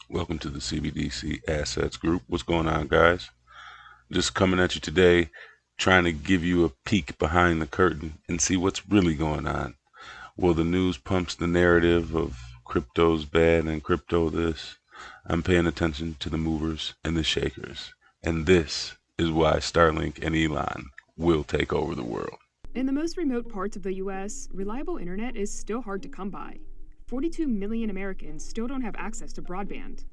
Welcome to the CBDC Assets Group. What's going on, guys? Just coming at you today, trying to give you a peek behind the curtain and see what's really going on. Well, the news pumps the narrative of crypto's bad and crypto this. I'm paying attention to the movers and the shakers. And this is why Starlink and Elon will take over the world. In the most remote parts of the U.S., reliable internet is still hard to come by. 42 million Americans still don't have access to broadband.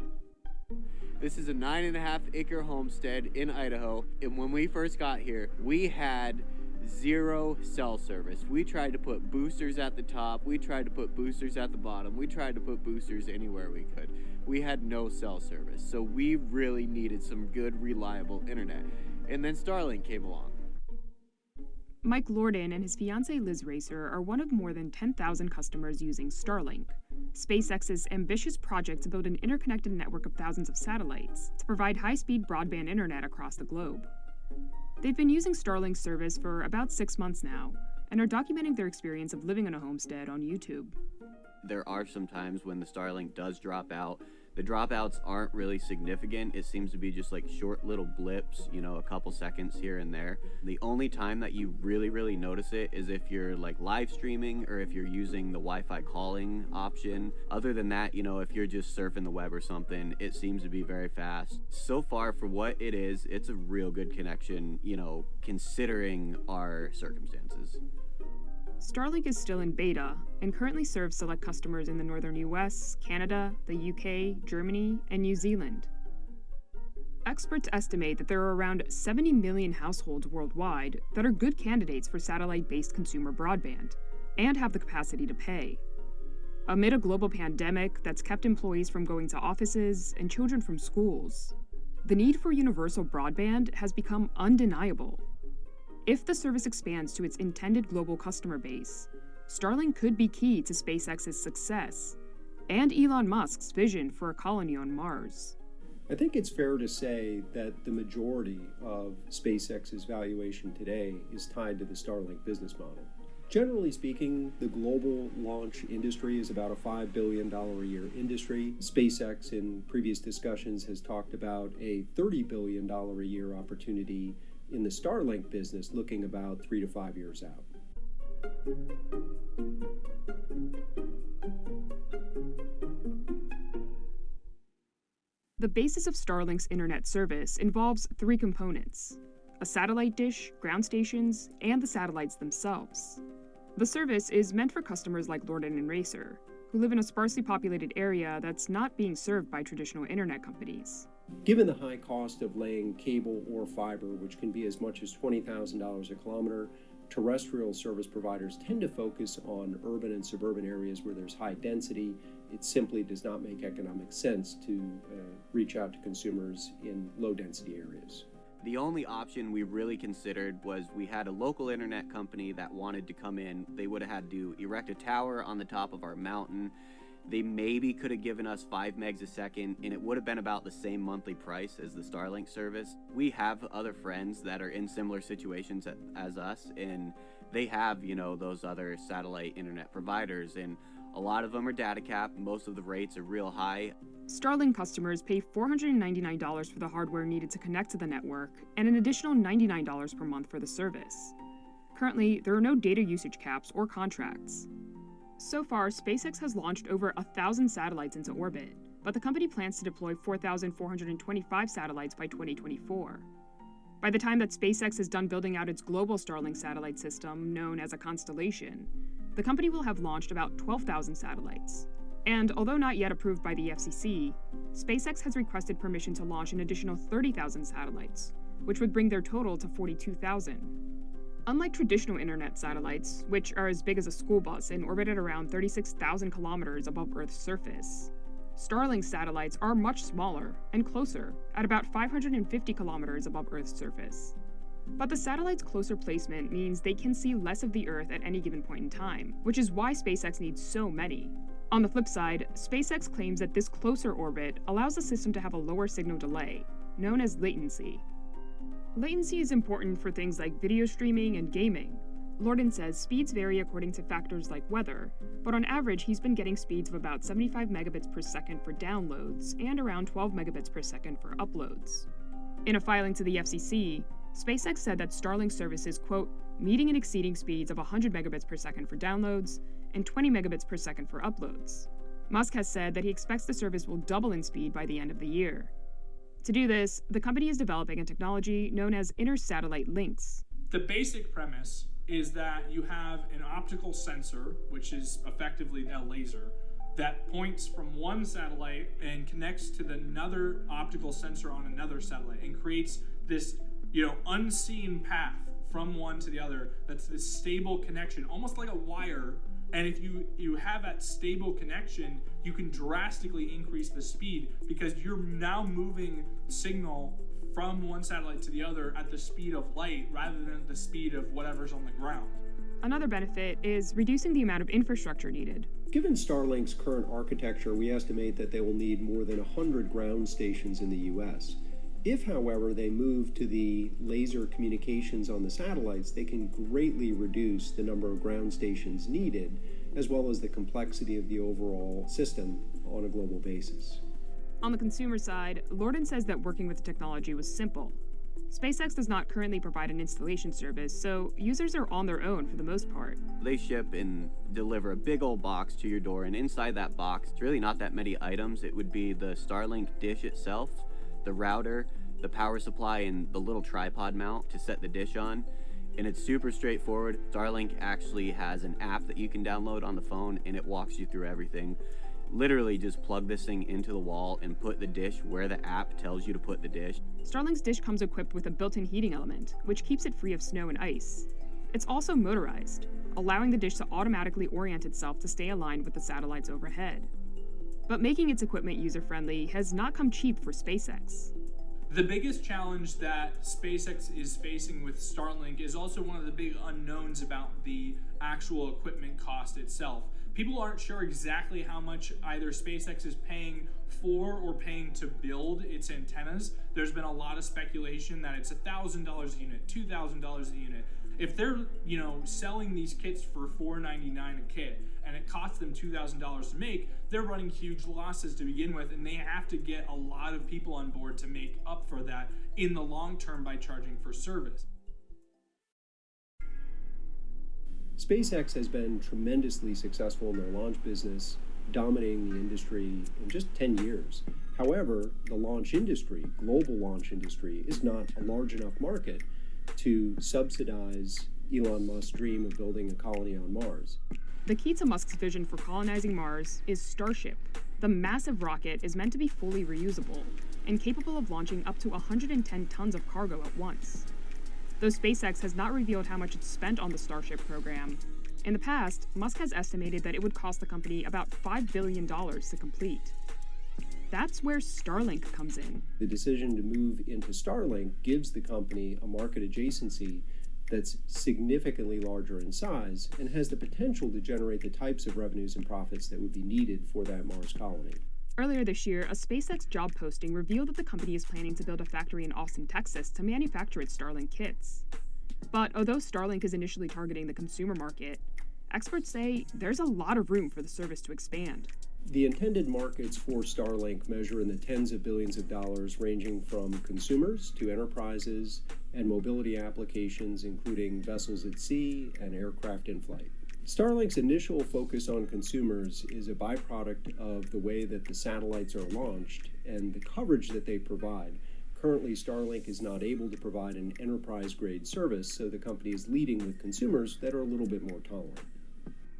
This is a 9.5-acre homestead in Idaho, and when we first got here, we had zero cell service. We tried to put boosters at the top, we tried to put boosters at the bottom, we tried to put boosters anywhere we could. We had no cell service, so we really needed some good, reliable internet. And then Starlink came along. Mike Lorden and his fiancée Liz Racer are one of more than 10,000 customers using Starlink, SpaceX's ambitious project to build an interconnected network of thousands of satellites to provide high-speed broadband internet across the globe. They've been using Starlink's service for about 6 months now and are documenting their experience of living in a homestead on YouTube. There are some times when the Starlink does drop out. The dropouts aren't really significant. It seems to be just like short little blips, a couple seconds here and there. The only time that you really notice it is if you're like live streaming or if you're using the Wi-Fi calling option. Other than that, if you're just surfing the web or something, it seems to be very fast. So far, for what it is, it's a real good connection, considering our circumstances. Starlink is still in beta and currently serves select customers in the northern US, Canada, the UK, Germany, and New Zealand. Experts estimate that there are around 70 million households worldwide that are good candidates for satellite-based consumer broadband and have the capacity to pay. Amid a global pandemic that's kept employees from going to offices and children from schools, the need for universal broadband has become undeniable. If the service expands to its intended global customer base, Starlink could be key to SpaceX's success and Elon Musk's vision for a colony on Mars. I think it's fair to say that the majority of SpaceX's valuation today is tied to the Starlink business model. Generally speaking, the global launch industry is about a $5 billion a year industry. SpaceX, in previous discussions, has talked about a $30 billion a year opportunity in the Starlink business, looking about 3 to 5 years out. The basis of Starlink's internet service involves 3 components: a satellite dish, ground stations, and the satellites themselves. The service is meant for customers like Lorden and Racer, who live in a sparsely populated area that's not being served by traditional internet companies. Given the high cost of laying cable or fiber, which can be as much as $20,000 a kilometer, terrestrial service providers tend to focus on urban and suburban areas where there's high density. It simply does not make economic sense to reach out to consumers in low density areas. The only option we really considered was we had a local internet company that wanted to come in. They would have had to erect a tower on the top of our mountain. They maybe could have given us 5 megs a second, and it would have been about the same monthly price as the Starlink service. We have other friends that are in similar situations as us, and they have, those other satellite internet providers, and a lot of them are data capped. Most of the rates are real high. Starlink customers pay $499 for the hardware needed to connect to the network, and an additional $99 per month for the service. Currently, there are no data usage caps or contracts. So far, SpaceX has launched over 1,000 satellites into orbit, but the company plans to deploy 4,425 satellites by 2024. By the time that SpaceX is done building out its global Starlink satellite system, known as a constellation, the company will have launched about 12,000 satellites. And although not yet approved by the FCC, SpaceX has requested permission to launch an additional 30,000 satellites, which would bring their total to 42,000. Unlike traditional internet satellites, which are as big as a school bus and orbit at around 36,000 kilometers above Earth's surface, Starlink satellites are much smaller and closer, at about 550 kilometers above Earth's surface. But the satellite's closer placement means they can see less of the Earth at any given point in time, which is why SpaceX needs so many. On the flip side, SpaceX claims that this closer orbit allows the system to have a lower signal delay, known as latency. Latency is important for things like video streaming and gaming, Lorden says speeds vary according to factors like weather, but on average he's been getting speeds of about 75 megabits per second for downloads and around 12 megabits per second for uploads. In a filing to the FCC, SpaceX said that Starlink service is, quote, meeting and exceeding speeds of 100 megabits per second for downloads and 20 megabits per second for uploads. Musk has said that he expects the service will double in speed by the end of the year. To do this, the company is developing a technology known as inter-satellite links. The basic premise is that you have an optical sensor, which is effectively a laser, that points from one satellite and connects to another optical sensor on another satellite and creates this, unseen path from one to the other. That's this stable connection, almost like a wire. And if you have that stable connection, you can drastically increase the speed because you're now moving signal from one satellite to the other at the speed of light rather than the speed of whatever's on the ground. Another benefit is reducing the amount of infrastructure needed. Given Starlink's current architecture, we estimate that they will need more than 100 ground stations in the U.S. If, however, they move to the laser communications on the satellites, they can greatly reduce the number of ground stations needed, as well as the complexity of the overall system on a global basis. On the consumer side, Lorden says that working with the technology was simple. SpaceX does not currently provide an installation service, so users are on their own for the most part. They ship and deliver a big old box to your door, and inside that box, it's really not that many items. It would be the Starlink dish itself, the router, the power supply, and the little tripod mount to set the dish on. And it's super straightforward. Starlink actually has an app that you can download on the phone, and it walks you through everything. Literally just plug this thing into the wall and put the dish where the app tells you to put the dish. Starlink's dish comes equipped with a built-in heating element, which keeps it free of snow and ice. It's also motorized, allowing the dish to automatically orient itself to stay aligned with the satellites overhead. But making its equipment user-friendly has not come cheap for SpaceX. The biggest challenge that SpaceX is facing with Starlink is also one of the big unknowns about the actual equipment cost itself. People aren't sure exactly how much either SpaceX is paying for or paying to build its antennas. There's been a lot of speculation that it's $1,000 a unit, $2,000 a unit. If they're, selling these kits for $499 a kit and it costs them $2,000 to make, they're running huge losses to begin with, and they have to get a lot of people on board to make up for that in the long term by charging for service. SpaceX has been tremendously successful in their launch business, dominating the industry in just 10 years. However, the launch industry, global launch industry, is not a large enough market to subsidize Elon Musk's dream of building a colony on Mars. The key to Musk's vision for colonizing Mars is Starship. The massive rocket is meant to be fully reusable and capable of launching up to 110 tons of cargo at once. Though SpaceX has not revealed how much it's spent on the Starship program, in the past, Musk has estimated that it would cost the company about $5 billion to complete. That's where Starlink comes in. The decision to move into Starlink gives the company a market adjacency that's significantly larger in size and has the potential to generate the types of revenues and profits that would be needed for that Mars colony. Earlier this year, a SpaceX job posting revealed that the company is planning to build a factory in Austin, Texas to manufacture its Starlink kits. But although Starlink is initially targeting the consumer market, experts say there's a lot of room for the service to expand. The intended markets for Starlink measure in the tens of billions of dollars, ranging from consumers to enterprises and mobility applications, including vessels at sea and aircraft in flight. Starlink's initial focus on consumers is a byproduct of the way that the satellites are launched and the coverage that they provide. Currently, Starlink is not able to provide an enterprise-grade service, so the company is leading with consumers that are a little bit more tolerant.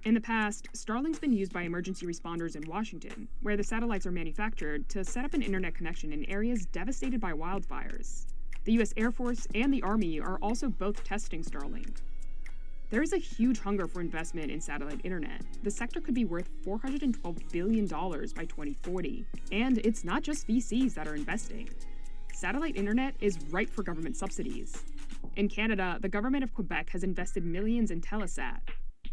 In the past, Starlink's been used by emergency responders in Washington, where the satellites are manufactured to set up an internet connection in areas devastated by wildfires. The U.S. Air Force and the Army are also both testing Starlink. There is a huge hunger for investment in satellite internet. The sector could be worth $412 billion by 2040. And it's not just VCs that are investing. Satellite internet is ripe for government subsidies. In Canada, the government of Quebec has invested millions in Telesat.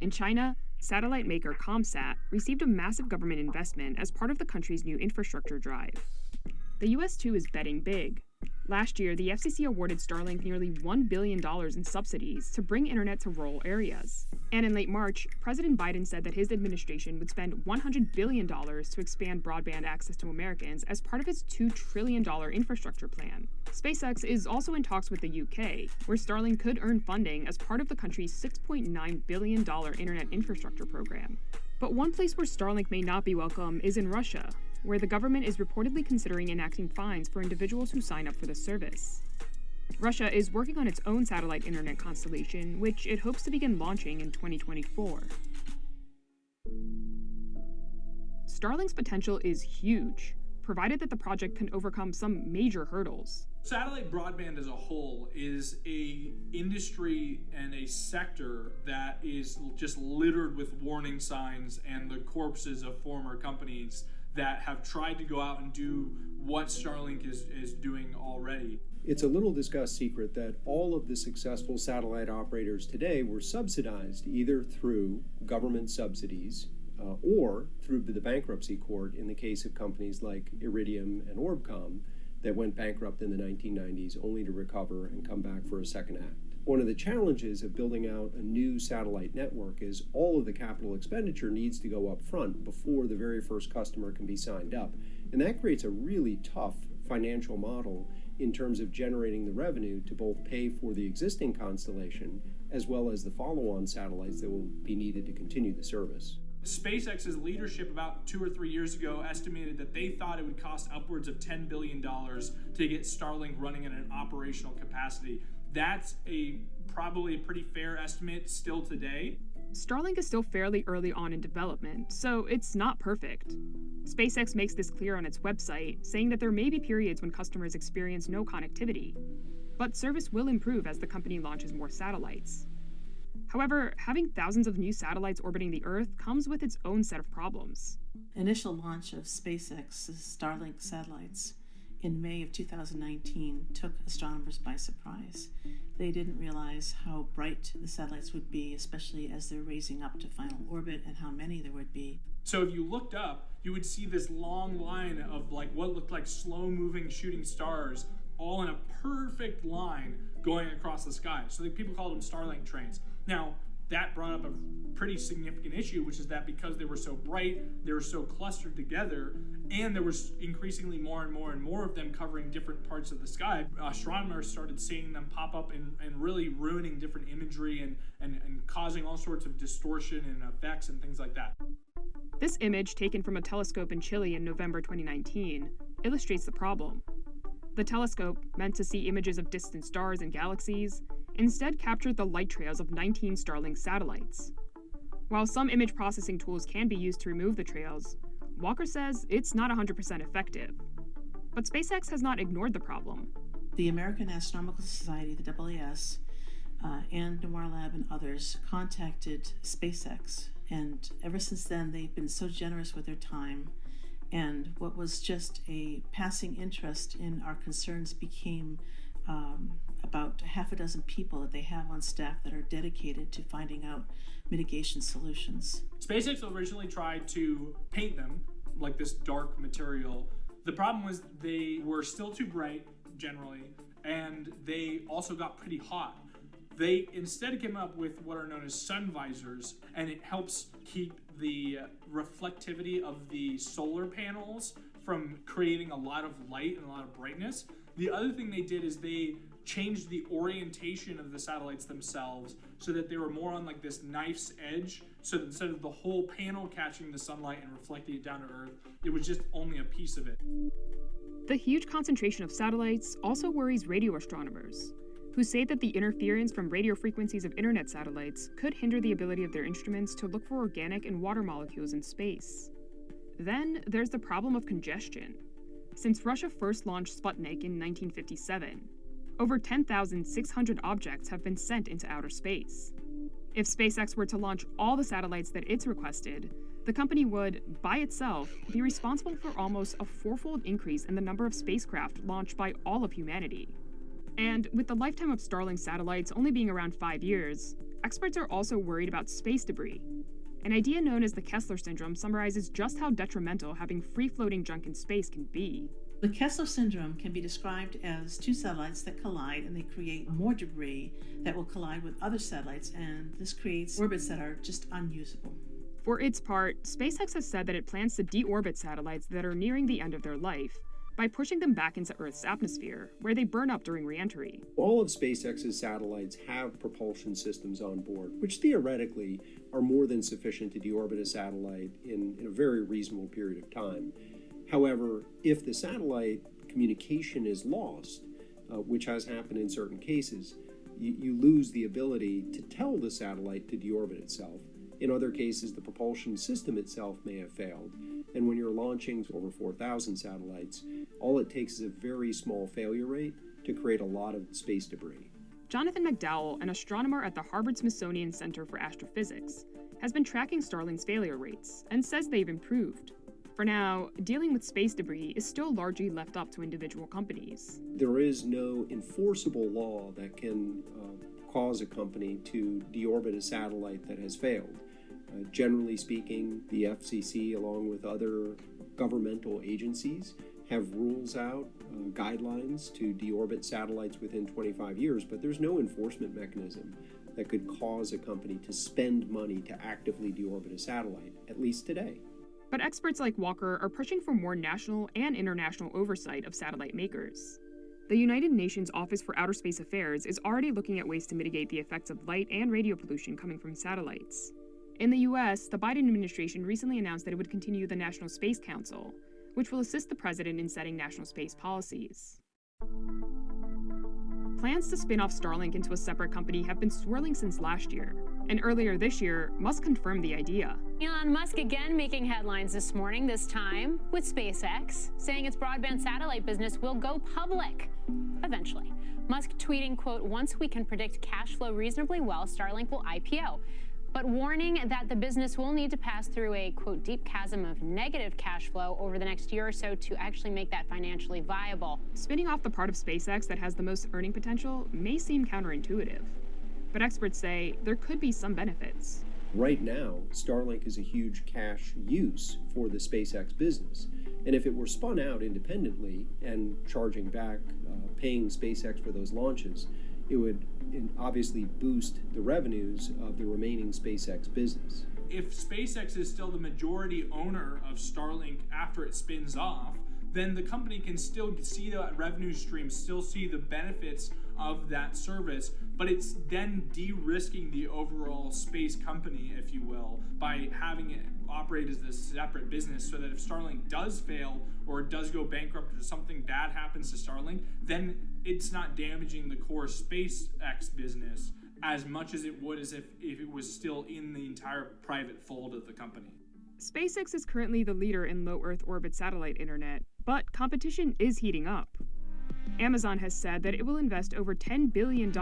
In China, satellite maker ComSat received a massive government investment as part of the country's new infrastructure drive. The US too is betting big. Last year, the FCC awarded Starlink nearly $1 billion in subsidies to bring internet to rural areas. And in late March, President Biden said that his administration would spend $100 billion to expand broadband access to Americans as part of its $2 trillion infrastructure plan. SpaceX is also in talks with the UK, where Starlink could earn funding as part of the country's $6.9 billion internet infrastructure program. But one place where Starlink may not be welcome is in Russia, where the government is reportedly considering enacting fines for individuals who sign up for the service. Russia is working on its own satellite internet constellation, which it hopes to begin launching in 2024. Starlink's potential is huge, provided that the project can overcome some major hurdles. Satellite broadband as a whole is a industry and a sector that is just littered with warning signs and the corpses of former companies that have tried to go out and do what Starlink is doing already. It's a little discussed secret that all of the successful satellite operators today were subsidized either through government subsidies or through the bankruptcy court in the case of companies like Iridium and Orbcomm that went bankrupt in the 1990s only to recover and come back for a second act. One of the challenges of building out a new satellite network is all of the capital expenditure needs to go up front before the very first customer can be signed up. And that creates a really tough financial model in terms of generating the revenue to both pay for the existing constellation as well as the follow-on satellites that will be needed to continue the service. SpaceX's leadership about 2 or 3 years ago estimated that they thought it would cost upwards of $10 billion to get Starlink running in an operational capacity. That's probably a pretty fair estimate still today. Starlink is still fairly early on in development, so it's not perfect. SpaceX makes this clear on its website, saying that there may be periods when customers experience no connectivity. But service will improve as the company launches more satellites. However, having thousands of new satellites orbiting the Earth comes with its own set of problems. Initial launch of SpaceX's Starlink satellites in May of 2019 took astronomers by surprise. They didn't realize how bright the satellites would be, especially as they're raising up to final orbit, and how many there would be. So if you looked up, you would see this long line of what looked like slow-moving shooting stars all in a perfect line going across the sky. So people called them Starlink trains. Now, that brought up a pretty significant issue, which is that because they were so bright, they were so clustered together, and there was increasingly more and more of them covering different parts of the sky, astronomers started seeing them pop up and really ruining different imagery and causing all sorts of distortion and effects and things like that. This image, taken from a telescope in Chile in November 2019, illustrates the problem. The telescope, meant to see images of distant stars and galaxies, instead captured the light trails of 19 Starlink satellites. While some image processing tools can be used to remove the trails, Walker says it's not 100% effective. But SpaceX has not ignored the problem. The American Astronomical Society, the AAS, and Noir Lab and others contacted SpaceX, and ever since then they've been so generous with their time, and what was just a passing interest in our concerns became about half a dozen people that they have on staff that are dedicated to finding out mitigation solutions. SpaceX originally tried to paint them like this dark material. The problem was they were still too bright, generally, and they also got pretty hot. They instead came up with what are known as sun visors, and it helps keep the reflectivity of the solar panels from creating a lot of light and a lot of brightness. The other thing they did is they changed the orientation of the satellites themselves so that they were more on this knife's edge, so that instead of the whole panel catching the sunlight and reflecting it down to Earth, it was just only a piece of it. The huge concentration of satellites also worries radio astronomers, who say that the interference from radio frequencies of internet satellites could hinder the ability of their instruments to look for organic and water molecules in space. Then there's the problem of congestion. Since Russia first launched Sputnik in 1957, over 10,600 objects have been sent into outer space. If SpaceX were to launch all the satellites that it's requested, the company would, by itself, be responsible for almost a fourfold increase in the number of spacecraft launched by all of humanity. And with the lifetime of Starlink satellites only being around 5 years, experts are also worried about space debris. An idea known as the Kessler Syndrome summarizes just how detrimental having free-floating junk in space can be. The Kessler Syndrome can be described as two satellites that collide and they create more debris that will collide with other satellites, and this creates orbits that are just unusable. For its part, SpaceX has said that it plans to deorbit satellites that are nearing the end of their life by pushing them back into Earth's atmosphere, where they burn up during re-entry. All of SpaceX's satellites have propulsion systems on board, which theoretically are more than sufficient to deorbit a satellite in a very reasonable period of time. However, if the satellite communication is lost, which has happened in certain cases, you lose the ability to tell the satellite to deorbit itself. In other cases, the propulsion system itself may have failed. And when you're launching over 4,000 satellites, all it takes is a very small failure rate to create a lot of space debris. Jonathan McDowell, an astronomer at the Harvard-Smithsonian Center for Astrophysics, has been tracking Starlink's failure rates and says they've improved. For now, dealing with space debris is still largely left up to individual companies. There is no enforceable law that can cause a company to deorbit a satellite that has failed. Generally speaking, the FCC, along with other governmental agencies, have rules out, guidelines to deorbit satellites within 25 years, but there's no enforcement mechanism that could cause a company to spend money to actively deorbit a satellite, at least today. But experts like Walker are pushing for more national and international oversight of satellite makers. The United Nations Office for Outer Space Affairs is already looking at ways to mitigate the effects of light and radio pollution coming from satellites. In the US, the Biden administration recently announced that it would continue the National Space Council, which will assist the president in setting national space policies. Plans to spin off Starlink into a separate company have been swirling since last year, and earlier this year, Musk confirmed the idea. Elon Musk again making headlines this morning, this time with SpaceX, saying its broadband satellite business will go public eventually. Musk tweeting, quote, "Once we can predict cash flow reasonably well, Starlink will IPO," but warning that the business will need to pass through a, quote, "deep chasm of negative cash flow over the next year or so to actually make that financially viable." Spinning off the part of SpaceX that has the most earning potential may seem counterintuitive, but experts say there could be some benefits. Right now, Starlink is a huge cash use for the SpaceX business. And if it were spun out independently and charging back, paying SpaceX for those launches, it would obviously boost the revenues of the remaining SpaceX business. If SpaceX is still the majority owner of Starlink after it spins off, then the company can still see that revenue stream, still see the benefits of that service, but it's then de-risking the overall space company, if you will, by having it operate as this separate business, so that if Starlink does fail or does go bankrupt or something bad happens to Starlink, then it's not damaging the core SpaceX business as much as it would as if it was still in the entire private fold of the company. SpaceX is currently the leader in low Earth orbit satellite internet, but competition is heating up. Amazon has said that it will invest over $10 billion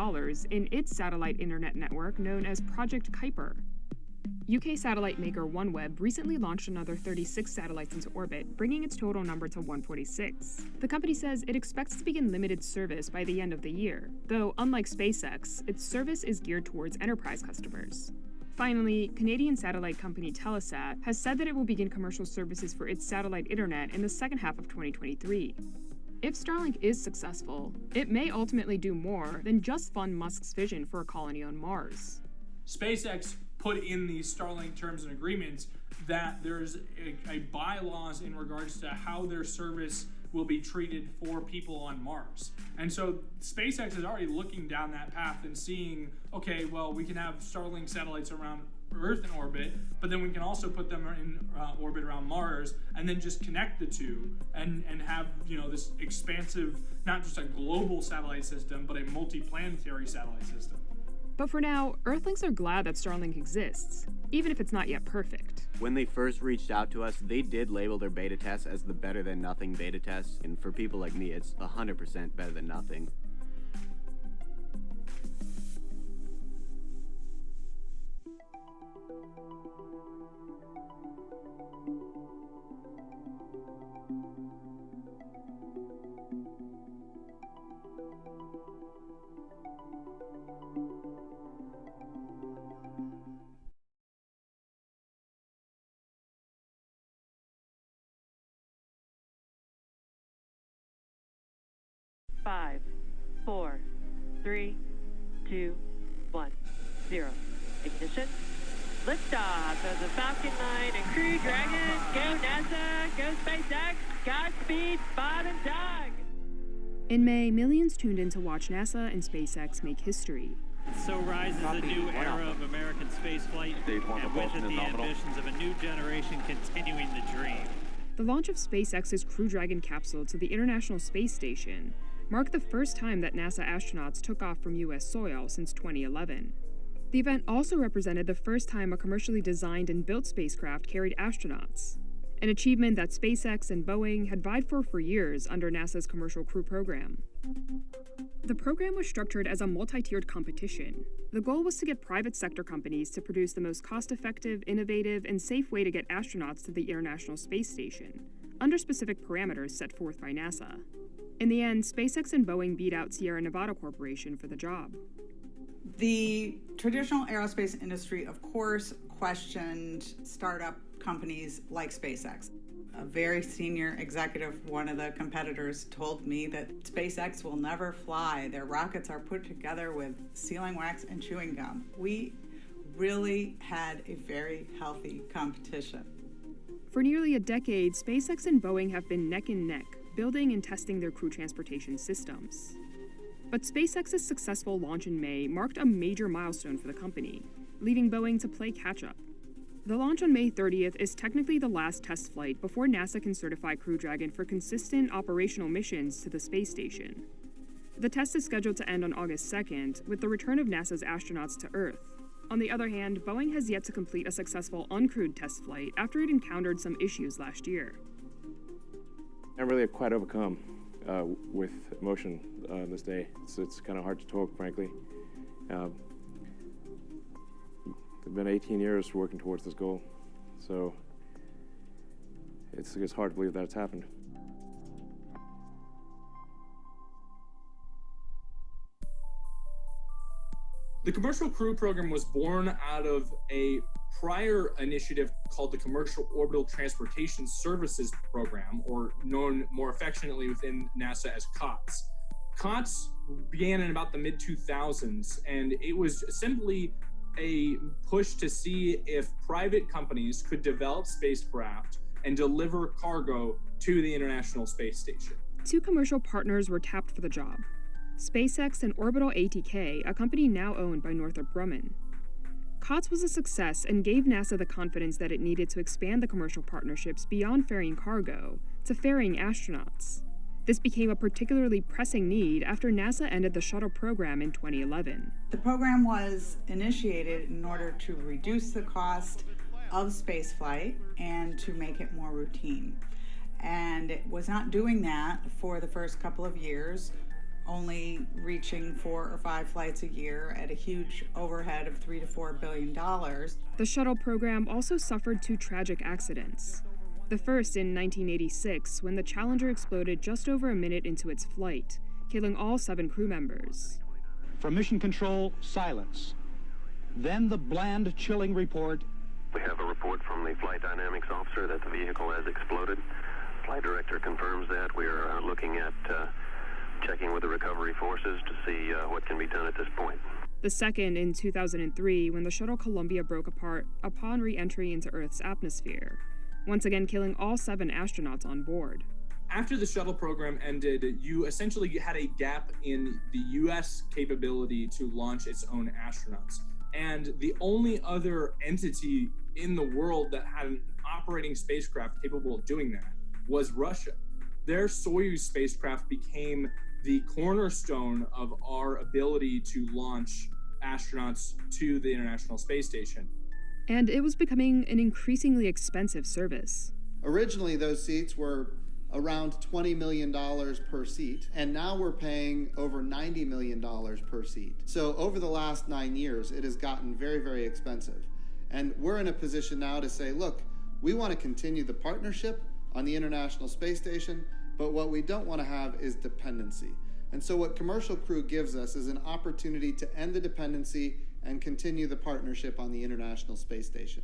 in its satellite internet network known as Project Kuiper. UK satellite maker OneWeb recently launched another 36 satellites into orbit, bringing its total number to 146. The company says it expects to begin limited service by the end of the year, though unlike SpaceX, its service is geared towards enterprise customers. Finally, Canadian satellite company Telesat has said that it will begin commercial services for its satellite internet in the second half of 2023. If Starlink is successful, it may ultimately do more than just fund Musk's vision for a colony on Mars. SpaceX put in these Starlink terms and agreements that there's a bylaws in regards to how their service will be treated for people on Mars. And so SpaceX is already looking down that path and seeing, okay, well, we can have Starlink satellites around Earth in orbit, but then we can also put them in orbit around Mars and then just connect the two and have, this expansive, not just a global satellite system, but a multi-planetary satellite system. But for now, Earthlings are glad that Starlink exists, even if it's not yet perfect. When they first reached out to us, they did label their beta test as the better than nothing beta test. And for people like me, it's 100% better than nothing. 5, 4, 3, 2, 1, 0. Ignition. Liftoff of the Falcon 9 and Crew Dragon. Go NASA, go SpaceX, Godspeed, Bob and Doug. In May, millions tuned in to watch NASA and SpaceX make history. So rises a new era of American spaceflight, and with it the ambitions of a new generation continuing the dream. The launch of SpaceX's Crew Dragon capsule to the International Space Station marked the first time that NASA astronauts took off from U.S. soil since 2011. The event also represented the first time a commercially designed and built spacecraft carried astronauts, an achievement that SpaceX and Boeing had vied for years under NASA's Commercial Crew Program. The program was structured as a multi-tiered competition. The goal was to get private sector companies to produce the most cost-effective, innovative, and safe way to get astronauts to the International Space Station, under specific parameters set forth by NASA. In the end, SpaceX and Boeing beat out Sierra Nevada Corporation for the job. The traditional aerospace industry, of course, questioned startup companies like SpaceX. A very senior executive, one of the competitors, told me that SpaceX will never fly. Their rockets are put together with sealing wax and chewing gum. We really had a very healthy competition. For nearly a decade, SpaceX and Boeing have been neck and neck, building and testing their crew transportation systems. But SpaceX's successful launch in May marked a major milestone for the company, leaving Boeing to play catch-up. The launch on May 30th is technically the last test flight before NASA can certify Crew Dragon for consistent operational missions to the space station. The test is scheduled to end on August 2nd, with the return of NASA's astronauts to Earth. On the other hand, Boeing has yet to complete a successful uncrewed test flight after it encountered some issues last year. I'm really quite overcome with emotion this day. It's kind of hard to talk, frankly. It's been 18 years working towards this goal, so it's hard to believe that it's happened. The Commercial Crew Program was born out of a prior initiative called the Commercial Orbital Transportation Services Program, or known more affectionately within NASA as COTS. COTS began in about the mid-2000s, and it was simply a push to see if private companies could develop spacecraft and deliver cargo to the International Space Station. Two commercial partners were tapped for the job: SpaceX and Orbital ATK, a company now owned by Northrop Grumman. COTS was a success and gave NASA the confidence that it needed to expand the commercial partnerships beyond ferrying cargo to ferrying astronauts. This became a particularly pressing need after NASA ended the shuttle program in 2011. The program was initiated in order to reduce the cost of spaceflight and to make it more routine. And it was not doing that for the first couple of years, only reaching 4 or 5 flights a year at a huge overhead of $3 to $4 billion. The shuttle program also suffered 2 tragic accidents. The first in 1986, when the Challenger exploded just over a minute into its flight, killing all 7 crew members. From Mission Control, silence. Then the bland, chilling report. We have a report from the flight dynamics officer that the vehicle has exploded. Flight director confirms that. We are looking at checking with the recovery forces to see what can be done at this point. The second in 2003, when the shuttle Columbia broke apart upon re-entry into Earth's atmosphere, once again killing all 7 astronauts on board. After the shuttle program ended, you essentially had a gap in the U.S. capability to launch its own astronauts. And the only other entity in the world that had an operating spacecraft capable of doing that was Russia. Their Soyuz spacecraft became the cornerstone of our ability to launch astronauts to the International Space Station. And it was becoming an increasingly expensive service. Originally, those seats were around $20 million per seat, and now we're paying over $90 million per seat. So over the last 9 years, it has gotten very, very expensive. And we're in a position now to say, look, we want to continue the partnership on the International Space Station, but what we don't want to have is dependency. And so what Commercial Crew gives us is an opportunity to end the dependency and continue the partnership on the International Space Station.